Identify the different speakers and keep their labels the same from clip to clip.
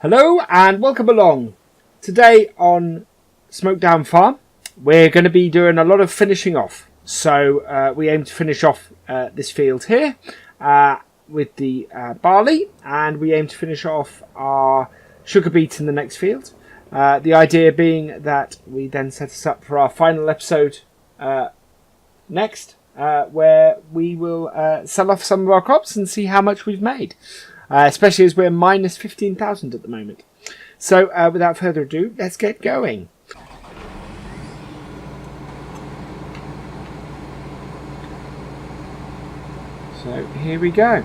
Speaker 1: Hello and welcome along. Today on Smokedown Farm we're going to be doing a lot of finishing off. So we aim to finish off this field here with the barley, and we aim to finish off our sugar beet in the next field. The idea being that we then set us up for our final episode next, where we will sell off some of our crops and see how much we've made. Especially as we're minus 15,000 at the moment. So without further ado, let's get going. So here we go.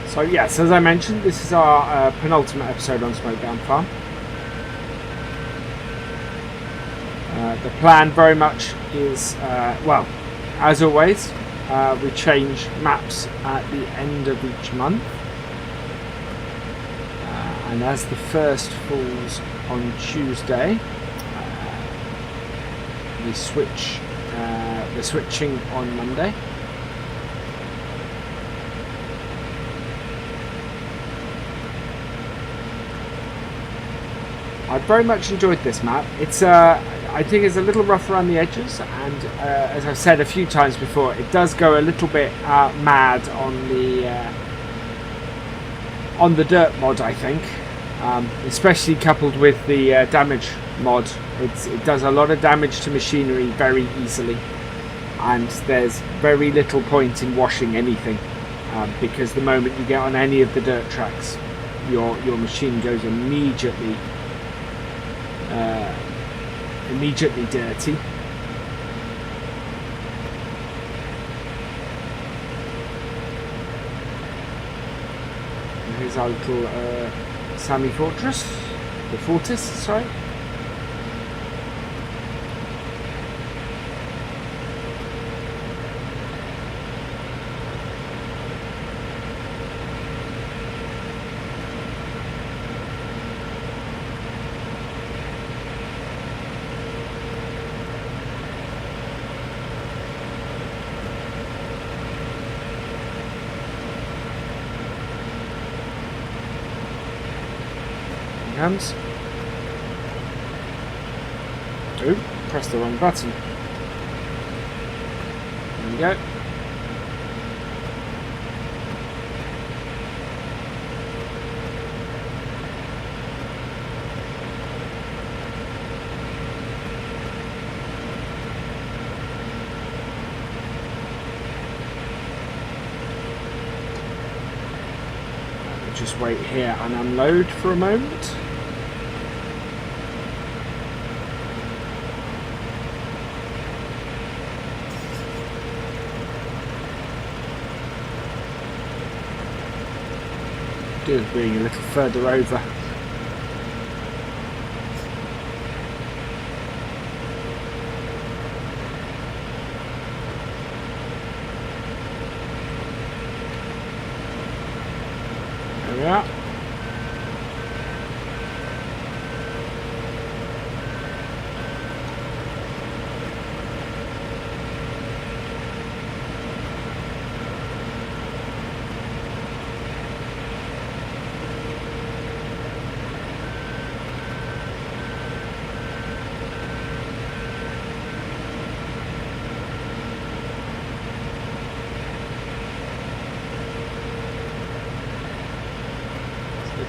Speaker 1: So yes, as I mentioned, this is our penultimate episode on Smokedown Farm. The plan very much is, well, as always, we change maps at the end of each month. And as the first falls on Tuesday, we switch, we're switching on Monday. I very much enjoyed this map. It's I think it's a little rough around the edges, and as I've said a few times before, it does go a little bit mad on the dirt mod, I think, especially coupled with the damage mod. It does a lot of damage to machinery very easily, and there's very little point in washing anything, because the moment you get on any of the dirt tracks, your machine goes immediately dirty. And here's our little Sammy Fortress, the Fortis, sorry. Hands. Oh, pressed the wrong button. There we go. We'll just wait here and unload for a moment. Being a little further over. There we are.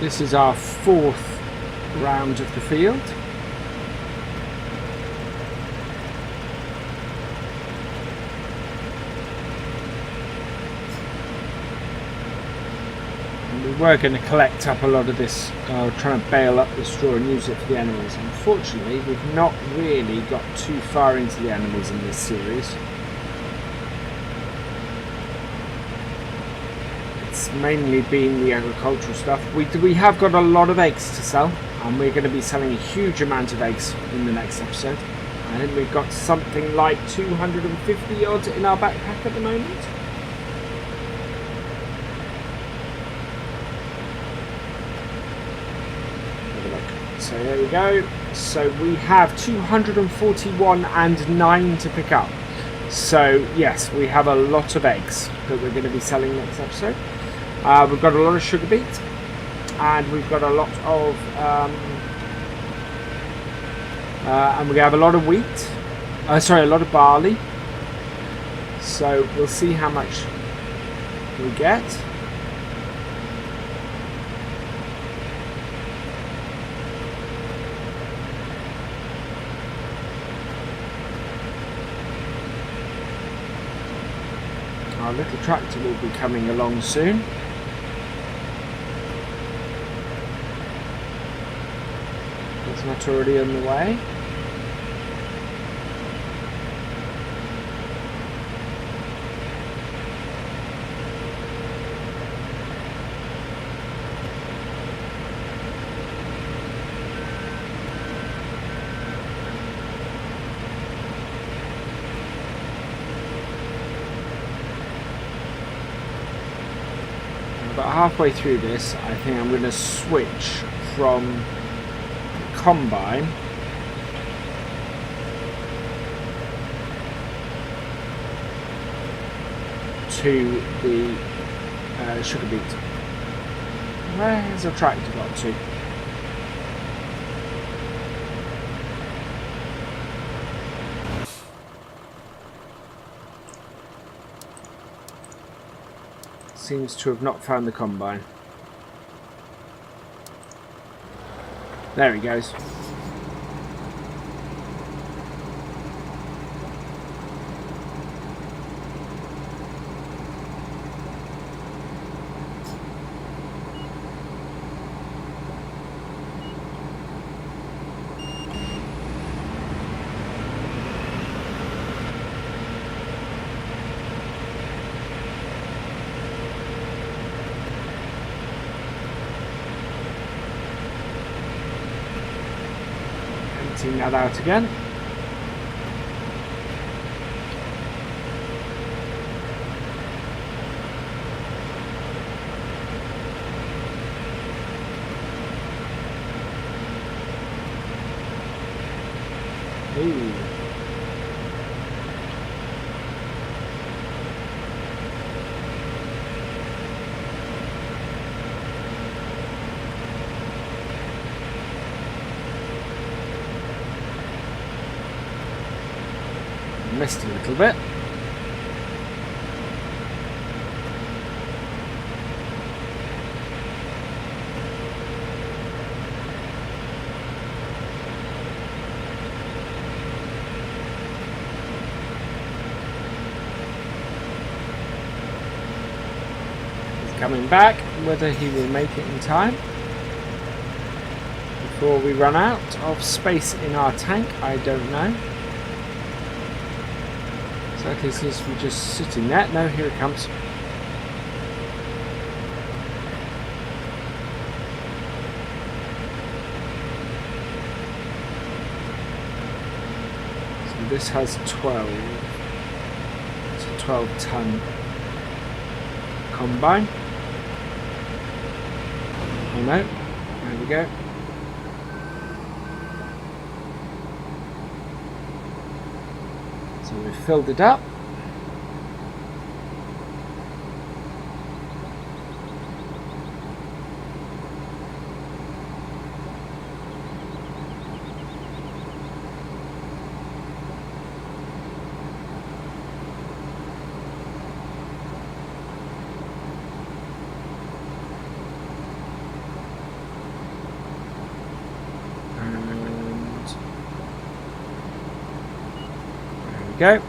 Speaker 1: This is our fourth round of the field. And we were going to collect up a lot of this, trying to bale up the straw and use it for the animals. Unfortunately, we've not really got too far into the animals in this series. It's mainly been the agricultural stuff. We have got a lot of eggs to sell, and we're going to be selling a huge amount of eggs in the next episode. I think we've got something like 250 odd in our backpack at the moment. Have a look. So there we go. So we have 241 and 9 to pick up. So yes, we have a lot of eggs that we're going to be selling next episode. We've got a lot of sugar beet, and we've got a lot of and we have a lot of wheat. Sorry, a lot of barley. So we'll see how much we get. Our little tractor will be coming along soon. It's not already on the way. About halfway through this, I think I'm going to switch from the combine to the sugar beet. Where's the tractor got to? Seems to have not found the combine. There he goes. Emptying that out again. Ooh. Missed a little bit. He's coming back. Whether he will make it in time before we run out of space in our tank, I don't know. So he seems to be just sitting there. No, here it comes. So this has 12. It's a 12-ton combine. Oh no, there we go. So we've filled it up. Go.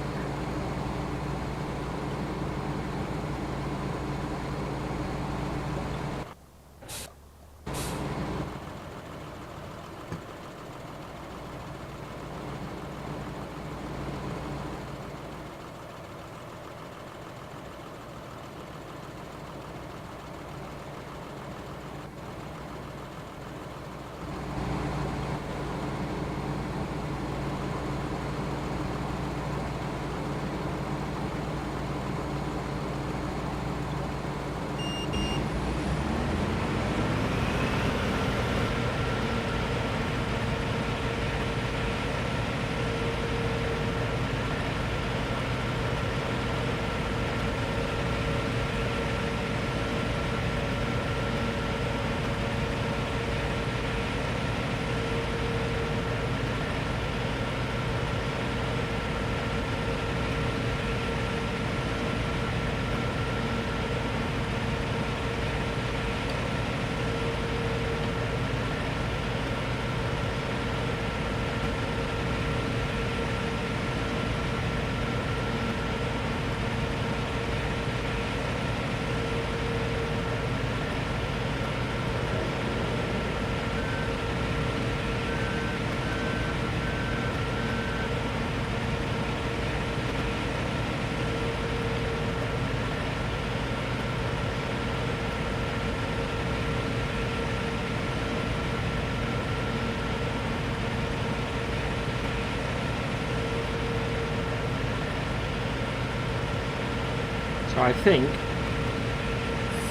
Speaker 1: So I think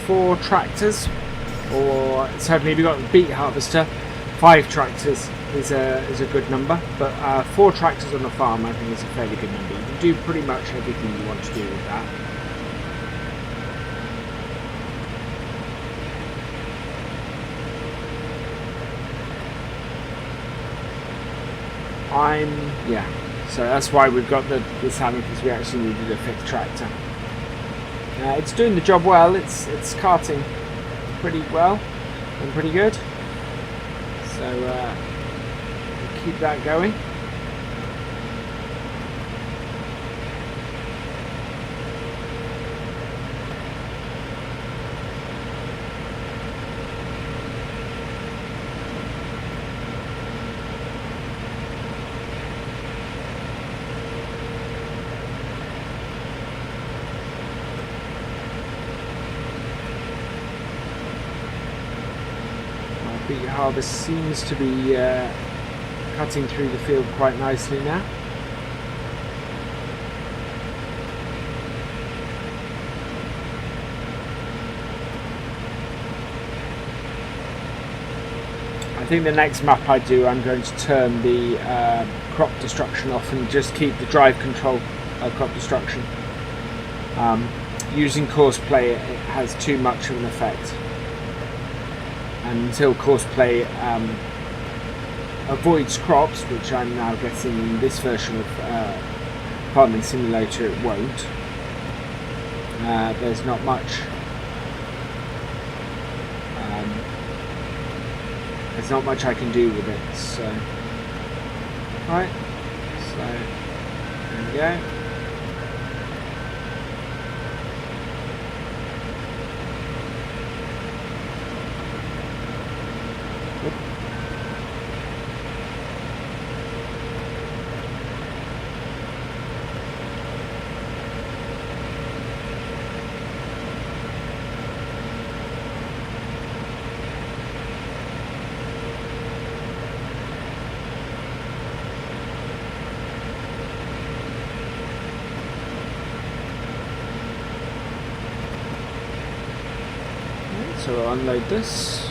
Speaker 1: 4 tractors, or certainly we've got the beet harvester. 5 tractors is a good number, but 4 tractors on the farm I think is a fairly good number. You can do pretty much everything you want to do with that. So that's why we've got the salmon, because we actually needed a 5th tractor. It's doing the job well. It's carting pretty well and pretty good. So we'll keep that going. Beet harvest seems to be cutting through the field quite nicely now. I think the next map I do, I'm going to turn the crop destruction off and just keep the drive control crop destruction. Using Courseplay, it has too much of an effect. And until Courseplay avoids crops, which I'm now getting in this version of Farming Simulator, it won't. There's not much. There's not much I can do with it. So, right. So there we go. So we'll unload this.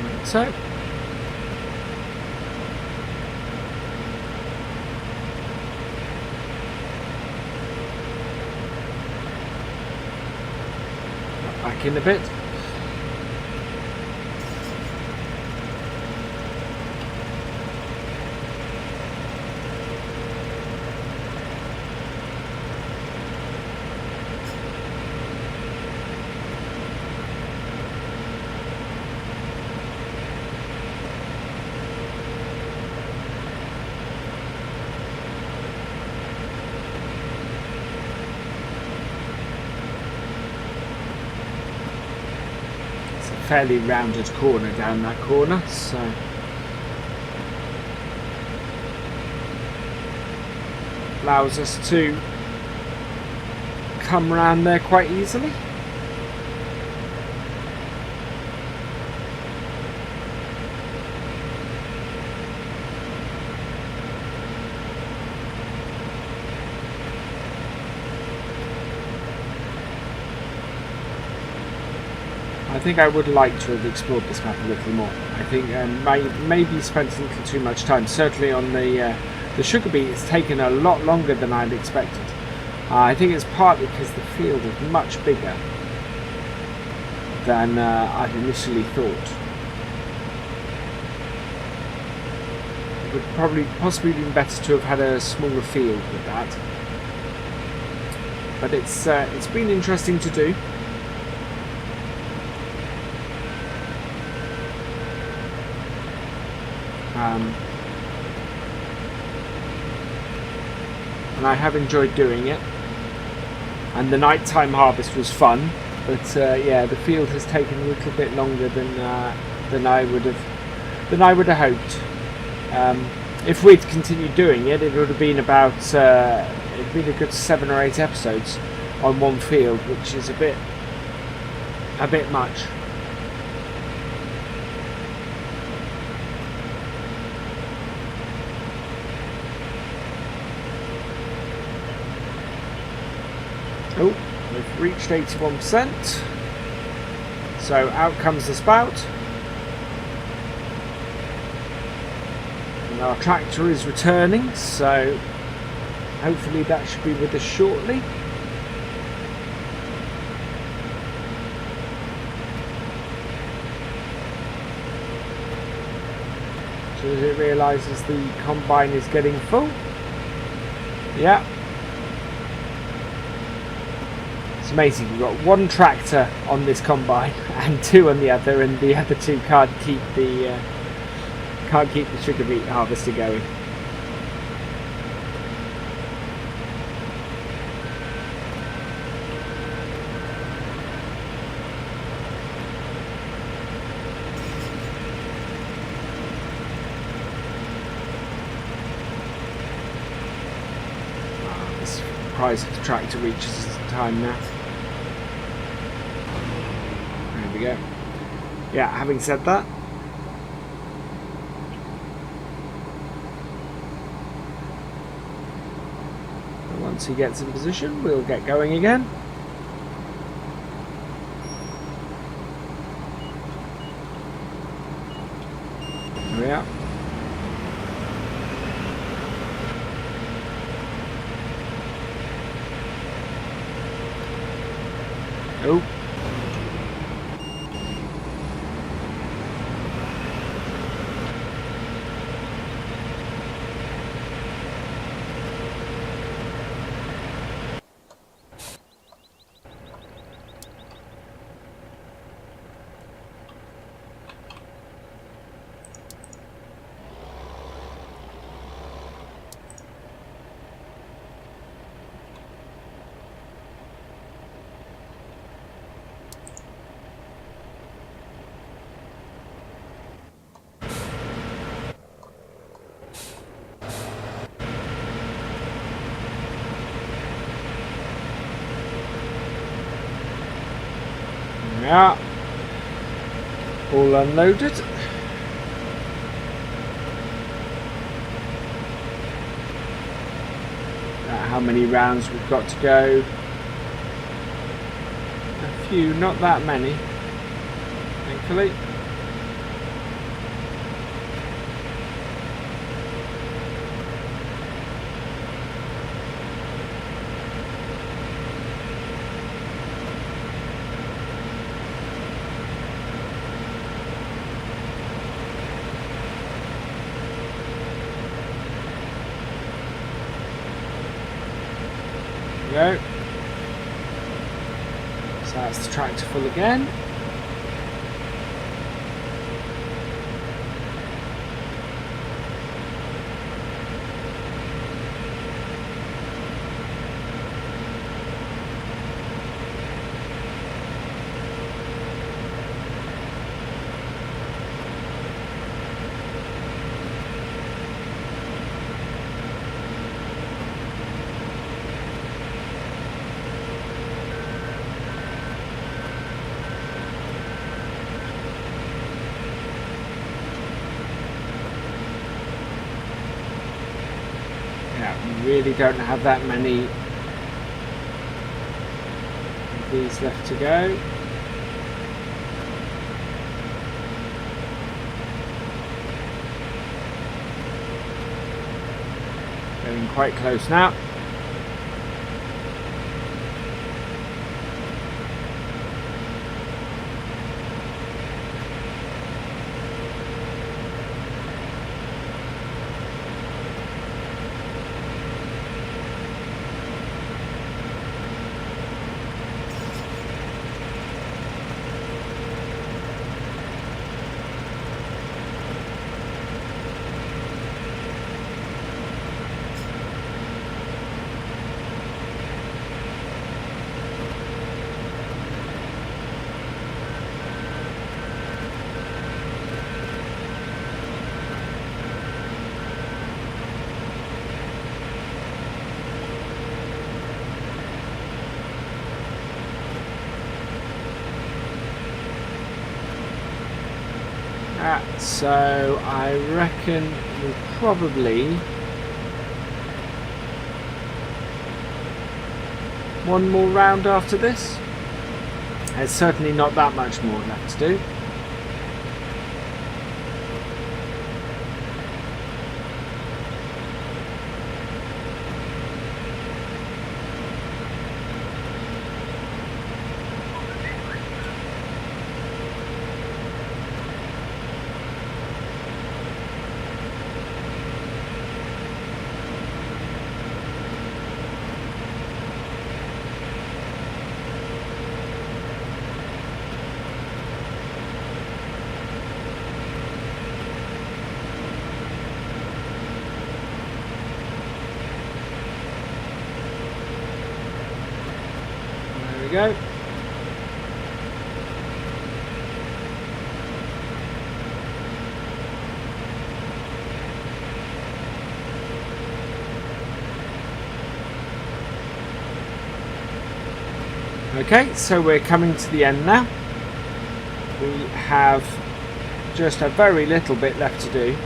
Speaker 1: Like so. Back in a bit. Fairly rounded corner down that corner, so allows us to come round there quite easily. I think I would like to have explored this map a little more. I think maybe spent a little too much time. Certainly on the sugar beet, it's taken a lot longer than I'd expected. I think it's partly because the field is much bigger than I'd initially thought. It would possibly been better to have had a smaller field with that. But it's been interesting to do. And I have enjoyed doing it, and the nighttime harvest was fun, but yeah, the field has taken a little bit longer than I would have hoped. If we'd continued doing it, it would have been about it'd been a good 7 or 8 episodes on one field, which is a bit much. Oh, we've reached 81%. So out comes the spout. And our tractor is returning, so hopefully that should be with us shortly. So as it realises the combine is getting full. Yeah. It's amazing, we've got one tractor on this combine and two on the other, and the other two can't keep the sugar beet harvester going. Surprised if the tractor reaches the time now. There we go. Yeah, having said that, once he gets in position, we'll get going again. There we are. Oh. Yeah, all unloaded. How many rounds we've got to go? A few, not that many, thankfully. Go. So that's the tractor full again. Really don't have that many of these left to go. Getting quite close now. So I reckon we'll probably one more round after this. There's certainly not that much more left to do. Go. Okay, so we're coming to the end now. We have just a very little bit left to do.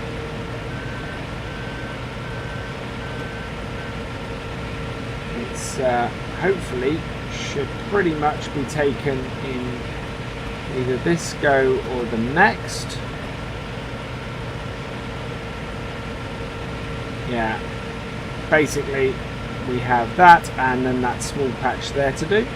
Speaker 1: It's hopefully should pretty much be taken in either this go or the next. Yeah, basically we have that and then that small patch there to do.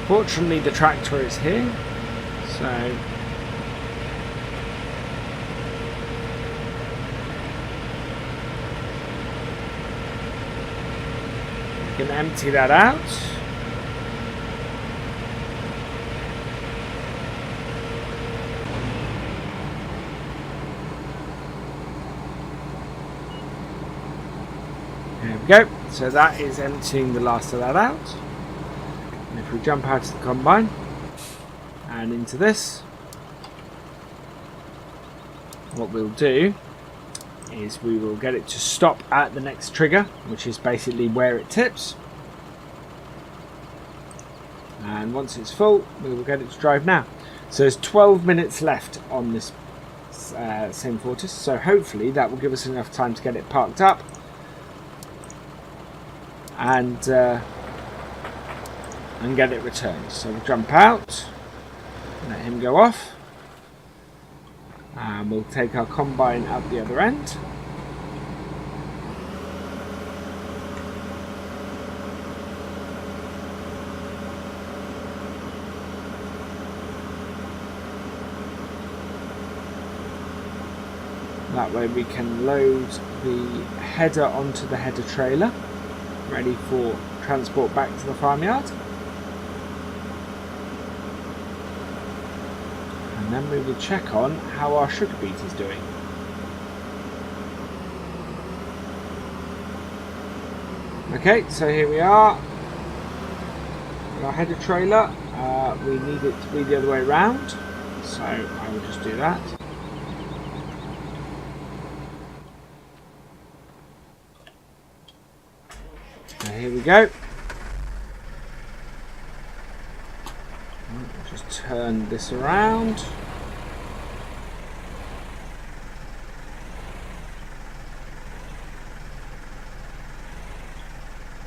Speaker 1: Fortunately the tractor is here, so we can empty that out. There we go, so that is emptying the last of that out. If we jump out of the combine and into this, what we'll do is we will get it to stop at the next trigger, which is basically where it tips, and once it's full we will get it to drive now. So there's 12 minutes left on this same Fortis, so hopefully that will give us enough time to get it parked up and get it returned. So we'll jump out, let him go off, and we'll take our combine out the other end. That way we can load the header onto the header trailer, ready for transport back to the farmyard. And then we will check on how our sugar beet is doing. Okay, so here we are. Our header trailer. We need it to be the other way around, so I will just do that. So here we go. Just turn this around.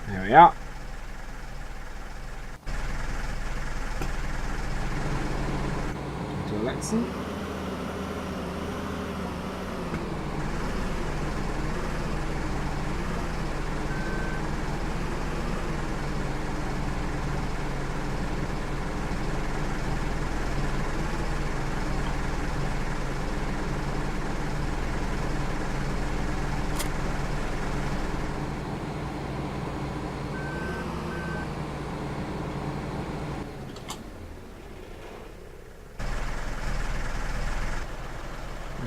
Speaker 1: There we are. To Lexion.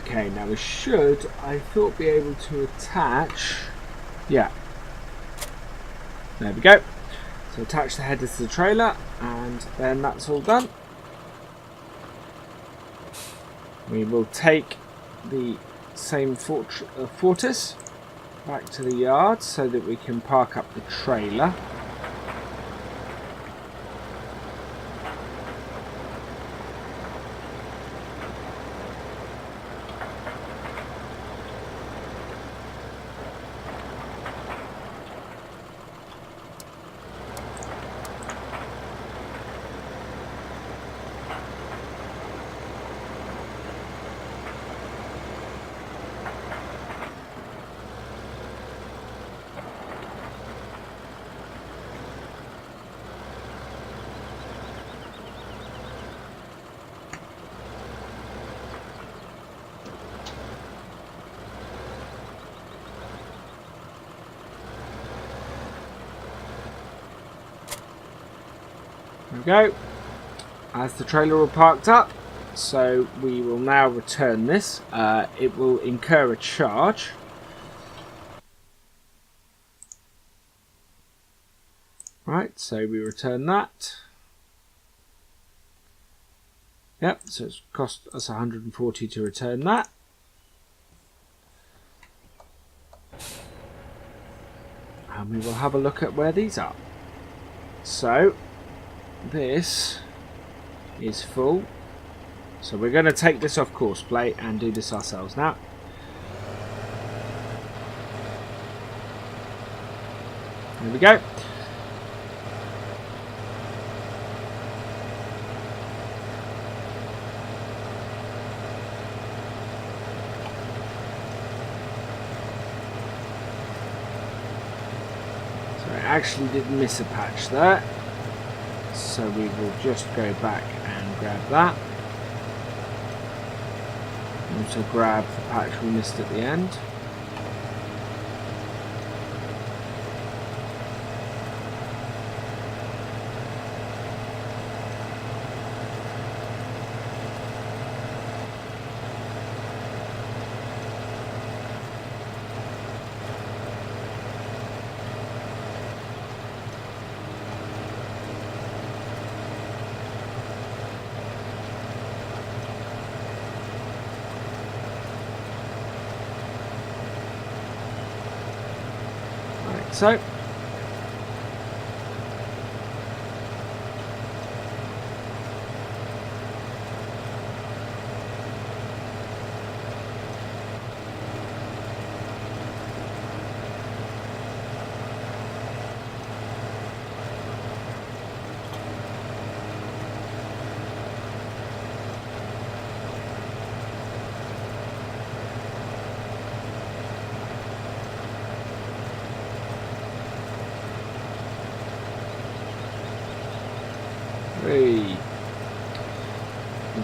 Speaker 1: Okay, now we should, I thought, be able to attach, yeah, there we go. So attach the header to the trailer, and then that's all done. We will take the same Fortis back to the yard so that we can park up the trailer. There we go. As the trailer all parked up, so we will now return this. It will incur a charge. Right, so we return that. Yep, so it's cost us 140 to return that. And we will have a look at where these are. So this is full, so we're going to take this off Courseplay and do this ourselves now. There we go. So I actually did miss a patch there. So we will just go back and grab that. Also grab the patch we missed at the end. So we need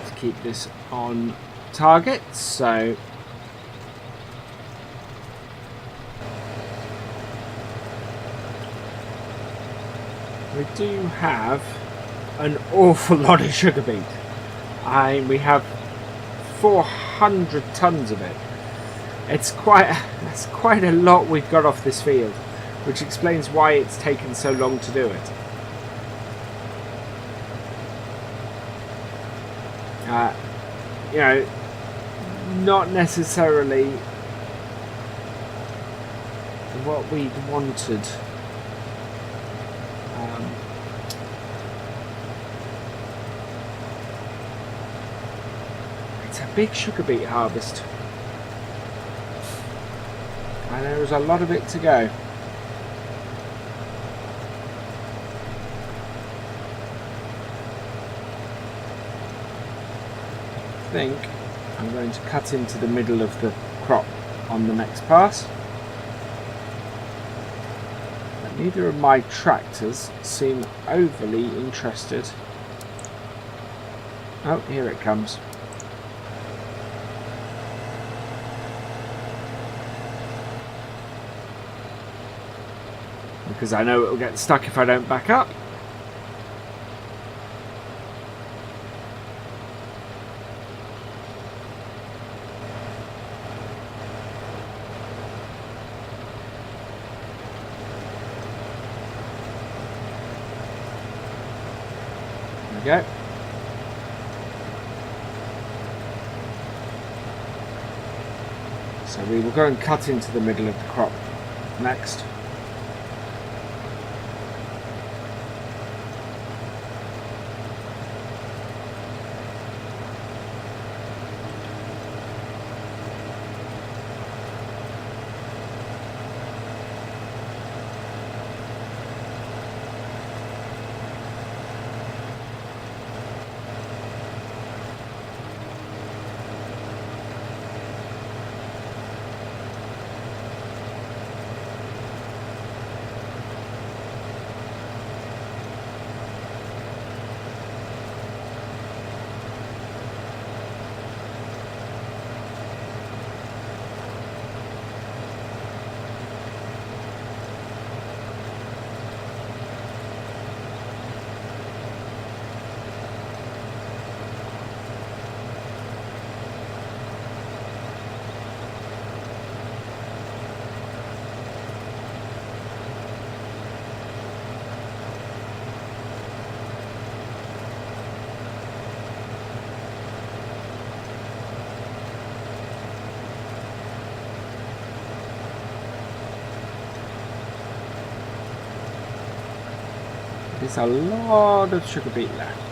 Speaker 1: to keep this on target, so we do have an awful lot of sugar beet. We have 400 tons of it. That's quite a lot we've got off this field, which explains why it's taken so long to do it. You know, not necessarily what we wanted. It's a big sugar beet harvest, and there is a lot of it to go. I think I'm going to cut into the middle of the crop on the next pass. But neither of my tractors seem overly interested. Oh, here it comes. Because I know it will get stuck if I don't back up. Go. So we will go and cut into the middle of the crop next. There's a lot of sugar beet left.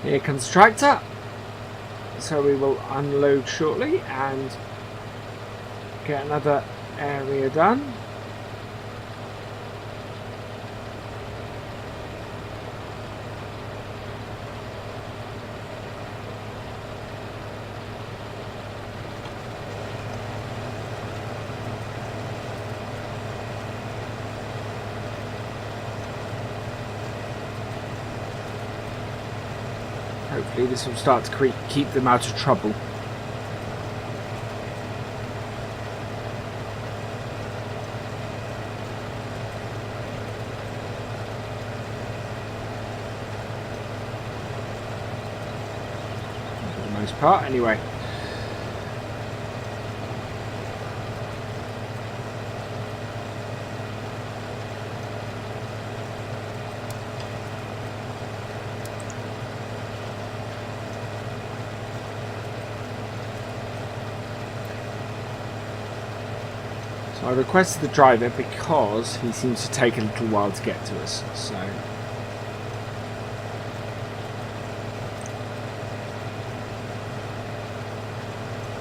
Speaker 1: Here comes the tractor, so we will unload shortly and get another area done. Hopefully this will start to keep them out of trouble. For the most part, anyway. I requested the driver because he seems to take a little while to get to us, so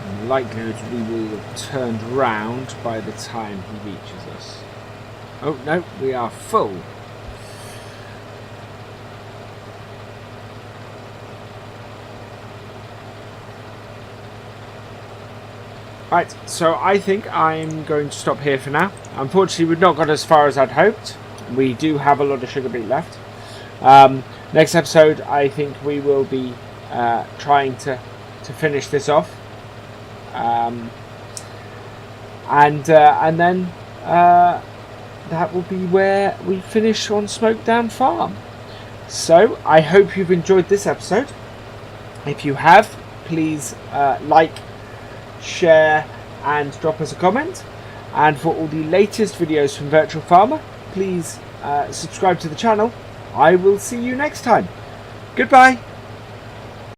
Speaker 1: in the likelihood we will have turned round by the time he reaches us. Oh no, we are full. Right, so I think I'm going to stop here for now. Unfortunately, we've not got as far as I'd hoped. We do have a lot of sugar beet left. Next episode, I think we will be trying to finish this off, and then that will be where we finish on Smokedown Farm. So I hope you've enjoyed this episode. If you have, please like, share and drop us a comment, and for all the latest videos from Virtual Farmer, please subscribe to the channel. I will see you next time. Goodbye.